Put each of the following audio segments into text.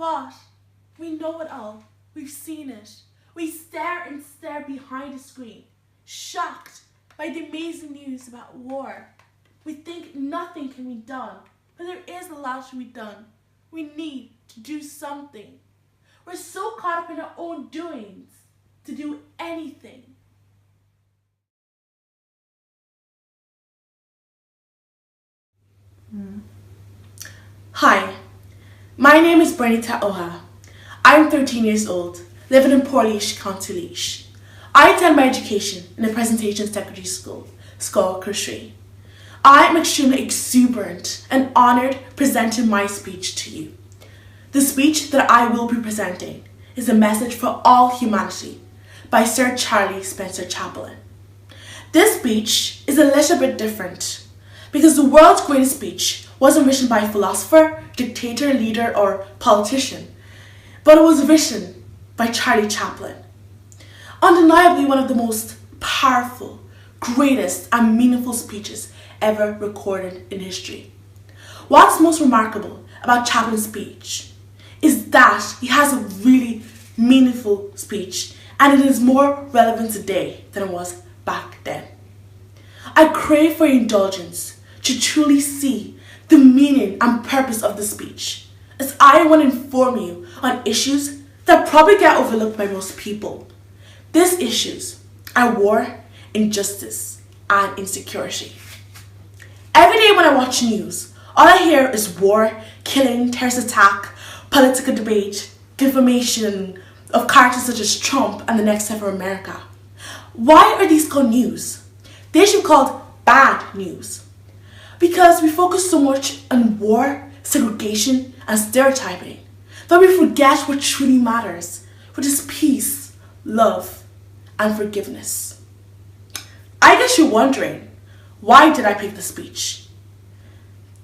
What? We know it all. We've seen it. We stare and stare behind a screen, shocked by the amazing news about war. We think nothing can be done, but there is a lot to be done. We need to do something. We're so caught up in our own doings to do anything. Hi, my name is Bernitta Ohaa. I'm 13 years old, living in Portlaoise, County Laois. I attend my education in a presentation secondary school, Scoil Curshey. I am extremely exuberant and honoured presenting my speech to you. The speech that I will be presenting is a message for all humanity by Sir Charlie Spencer Chaplin. This speech is a little bit different because the world's greatest speech wasn't written by a philosopher, dictator, leader, or politician, but it was written by Charlie Chaplin. Undeniably one of the most powerful, greatest, and meaningful speeches ever recorded in history. What's most remarkable about Chaplin's speech is that he has a really meaningful speech, and it is more relevant today than it was back then. I crave for your indulgence to truly see the meaning and purpose of the speech, as I want to inform you on issues that probably get overlooked by most people. These issues are war, injustice, and insecurity. Every day when I watch news, all I hear is war, killing, terrorist attack, political debate, defamation of characters such as Trump and the next step for America. Why are these called news? They should be called bad news. Because we focus so much on war, segregation, and stereotyping that we forget what truly matters, which is peace, love, and forgiveness. I guess you're wondering, why did I pick the speech?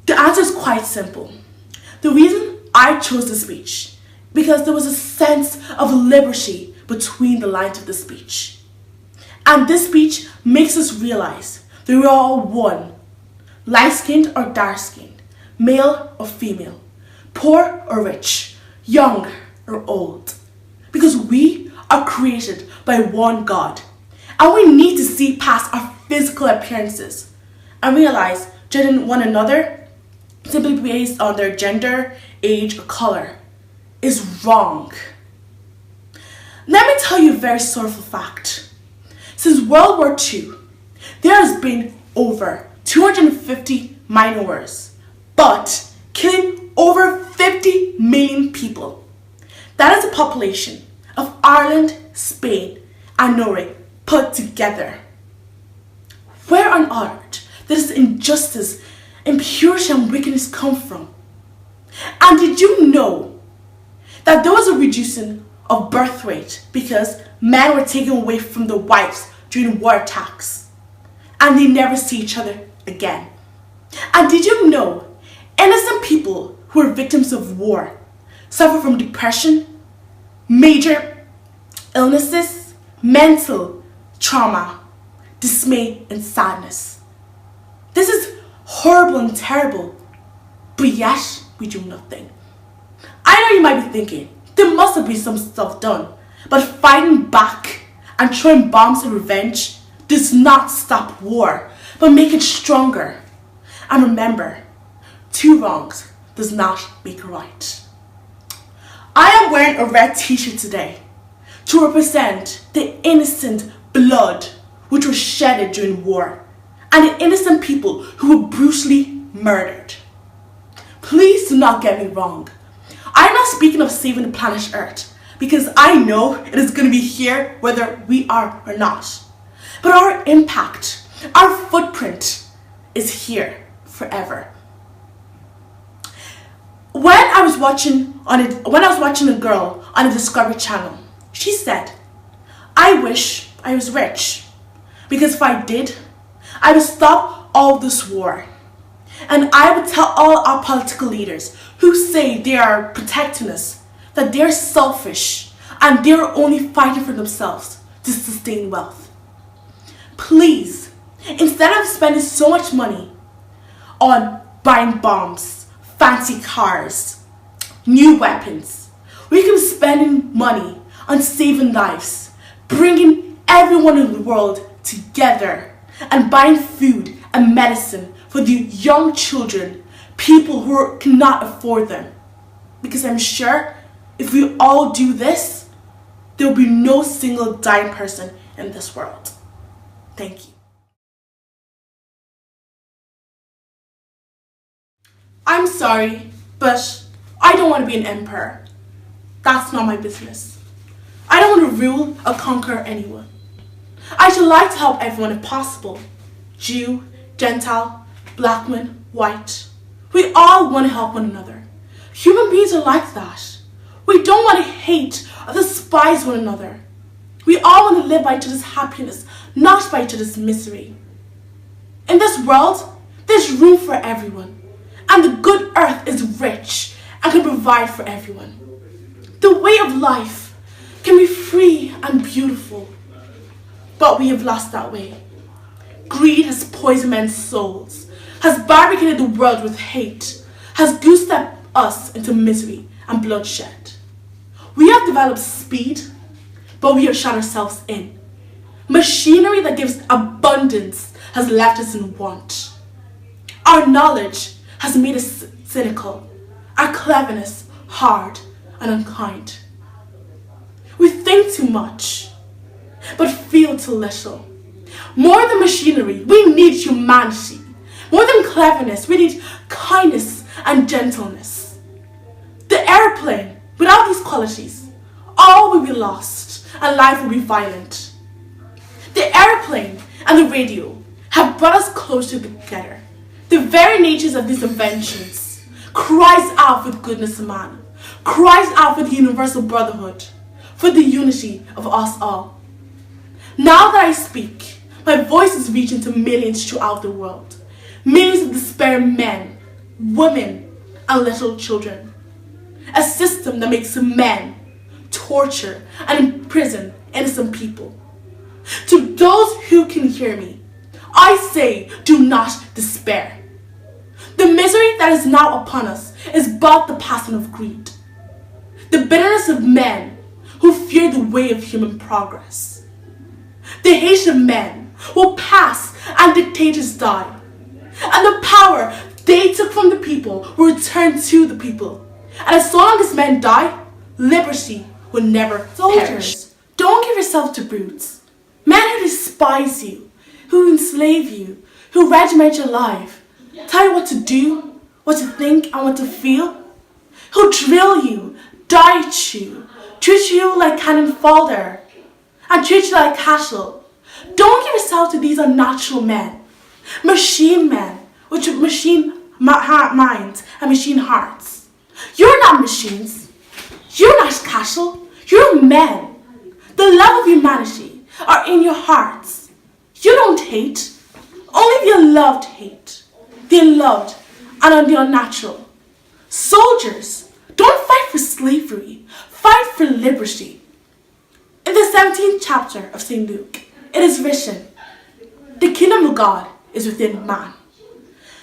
The answer is quite simple. The reason I chose the speech because there was a sense of liberty between the lines of the speech. And this speech makes us realize that we're all one, light-skinned or dark-skinned, male or female, poor or rich, young or old. Because we are created by one God, and we need to see past our physical appearances and realize judging one another simply based on their gender, age, or color is wrong. Let me tell you a very sorrowful fact. Since World War II, there has been over 250 minor wars, but killing over 50 million people. That is the population of Ireland, Spain, and Norway put together. Where on earth does injustice, impurity, and wickedness come from? And did you know that there was a reducing of birth rate because men were taken away from their wives during war attacks and they never see each other again? And did you know innocent people who are victims of war suffer from depression, major illnesses, mental trauma, dismay, and sadness? This is horrible and terrible, but yet we do nothing. I know you might be thinking, there must have been some stuff done, but fighting back and throwing bombs of revenge does not stop war, but make it stronger. And remember, two wrongs does not make a right. I am wearing a red t-shirt today to represent the innocent blood which was shedded during war and the innocent people who were brutally murdered. Please do not get me wrong. I'm not speaking of saving the planet Earth because I know it is going to be here whether we are or not. But our impact, our footprint is here forever. When I was watching a girl on the Discovery Channel, she said, "I wish I was rich because if I did, I would stop all this war. And I would tell all our political leaders who say they are protecting us that they're selfish and they're only fighting for themselves to sustain wealth. Please, instead of spending so much money on buying bombs, fancy cars, new weapons, We could be spending money on saving lives, bringing everyone in the world together, and buying food and medicine for the young children, people who cannot afford them. Because I'm sure if we all do this, there will be no single dying person in this world. Thank you. I'm sorry, but I don't want to be an emperor. That's not my business. I don't want to rule or conquer anyone. I should like to help everyone if possible. Jew, Gentile, black man, white. We all want to help one another. Human beings are like that. We don't want to hate or despise one another. We all want to live by each other's happiness, not by each other's misery. In this world, there's room for everyone, and the good earth is rich and can provide for everyone. The way of life can be free and beautiful, but we have lost that way. Greed has poisoned men's souls, has barricaded the world with hate, has goose-stepped us into misery and bloodshed. We have developed speed, but we have shut ourselves in. Machinery that gives abundance has left us in want. Our knowledge has made us cynical, our cleverness hard and unkind. We think too much, but feel too little. More than machinery, we need humanity. More than cleverness, we need kindness and gentleness. The airplane, without these qualities, all will be lost and life will be violent. The airplane and the radio have brought us closer together. The very natures of these inventions cries out for the goodness of man, cries out for the universal brotherhood, for the unity of us all. Now that I speak, my voice is reaching to millions throughout the world. Millions of despairing men, women, and little children. A system that makes men torture and imprison innocent people. To those who can hear me, I say, do not despair. The misery that is now upon us is but the passing of greed. The bitterness of men who fear the way of human progress. The hate of men will pass and dictators die. And the power they took from the people will return to the people. And as long as men die, liberty will never perish. Don't give yourself to brutes. Men who despise you, who enslave you, who regiment your life, tell you what to do, what to think, and what to feel, who drill you, diet you, treat you like cannon fodder, and treat you like cattle. Don't give yourself to these unnatural men, machine men, with machine minds and machine hearts. You're not machines. You're not cattle. You're men. The love of humanity are in your hearts. You don't hate. Only the unloved hate. The unloved and on the unnatural. Soldiers, don't fight for slavery. Fight for liberty. In the 17th chapter of St. Luke, it is written, the kingdom of God is within man.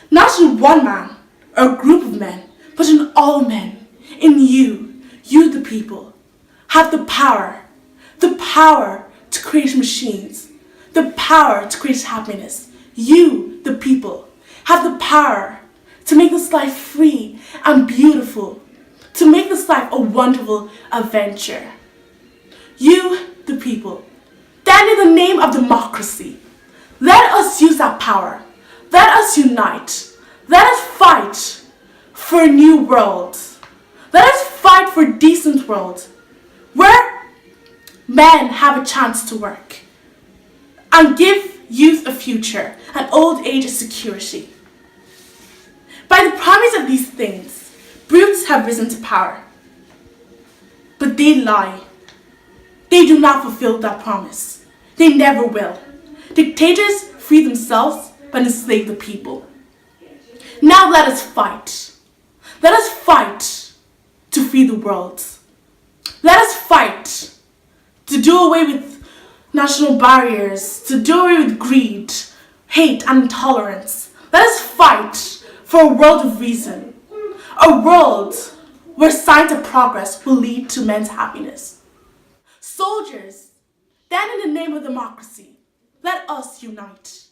Not in one man or a group of men, but in all men. In you the people, have the power to create machines, the power to create happiness. You, the people, have the power to make this life free and beautiful, to make this life a wonderful adventure. You, the people, then in the name of democracy, let us use that power. Let us unite. Let us fight for a new world. Let us fight for a decent world where men have a chance to work and give youth a future and old age a security. By the promise of these things, brutes have risen to power. But they lie. They do not fulfill that promise. They never will. Dictators free themselves but enslave the people. Now let us fight. Let us fight to free the world. Let us fight to do away with national barriers, to do away with greed, hate, and intolerance. Let us fight for a world of reason, a world where signs of progress will lead to men's happiness. Soldiers, then in the name of democracy, let us unite.